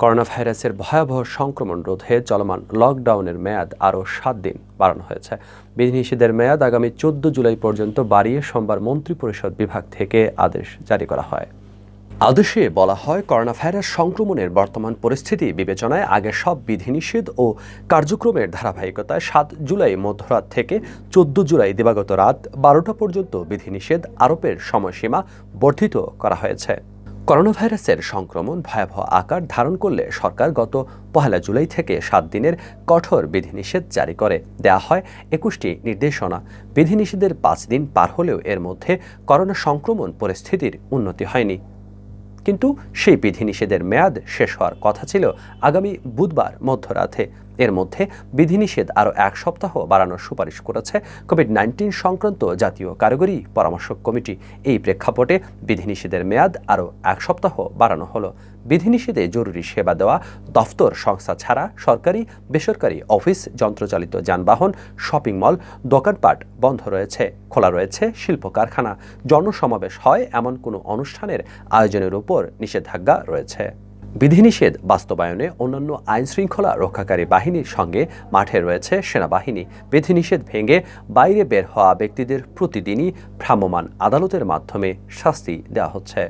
Corona ভাইরাসের ভয়াবহ সংক্রমণ রোধে চলমান লকডাউনের মেয়াদ আরও ৭ দিন বাড়ানো হয়েছে। বিধিনিষেধের মেয়াদ আগামী ১৪ জুলাই পর্যন্ত বাড়িয়ে সোমবার মন্ত্রিপরিষদ বিভাগ থেকে আদেশ জারি করা হয়। আদেশে বলা হয়, করোনা ভাইরাস সংক্রমণের বর্তমান পরিস্থিতি বিবেচনায় আগে সব বিধিনিষেধ ও কার্যক্রমের ধারাবাহিকতায় ৭ জুলাই মধ্যরাত থেকে ১৪ জুলাই দিবাগত রাত ১২টা পর্যন্ত বিধিনিষেধ আরোপের সময়সীমা বর্ধিত করা হয়েছে। করোনা ভাইরাসের সংক্রমণ ভয়াবহ আকার ধারণ করলে সরকার গত ১ জুলাই থেকে ৭ দিনের কঠোর বিধিনিষেধ জারি করে দেয়া হয় ২১টি নির্দেশনা। বিধিনিষেধের ৫ দিন পার হলেও এর মধ্যে করোনা সংক্রমণ পরিস্থিতির উন্নতি হয়নি। কিন্তু সেই বিধিনিষেধের মেয়াদ শেষ হওয়ার কথা ছিল আগামী বুধবার মধ্যরাতে। এর মধ্যে বিধিনিষেধ আরও ১ সপ্তাহ বাড়ানোর সুপারিশ করেছে কোভিড-১৯ সংক্রান্ত জাতীয় কারিগরি পরামর্শক কমিটি। এই প্রেক্ষাপটে বিধিনিষেধের মেয়াদ আরও ১ সপ্তাহ বাড়ানো হলো। বিধিনিষেধে জরুরি সেবা দেওয়া দফতর সংস্থা ছাড়া সরকারি বেসরকারি অফিস, যন্ত্রচালিত যানবাহন, শপিং মল, দোকানপাট বন্ধ রয়েছে। খোলা রয়েছে শিল্প কারখানা। জনসমাবেশ হয় এমন কোনো অনুষ্ঠানের আয়োজনের উপর নিষেধাজ্ঞা রয়েছে। বিধিনিষেধ বাস্তবায়নে অন্যান্য আইনশৃঙ্খলা রক্ষাকারী বাহিনীর সঙ্গে মাঠে রয়েছে সেনাবাহিনী। বিধিনিষেধ ভেঙে বাইরে বের হওয়া ব্যক্তিদের প্রতিদিনই ভ্রাম্যমাণ আদালতের মাধ্যমে শাস্তি দেওয়া হচ্ছে।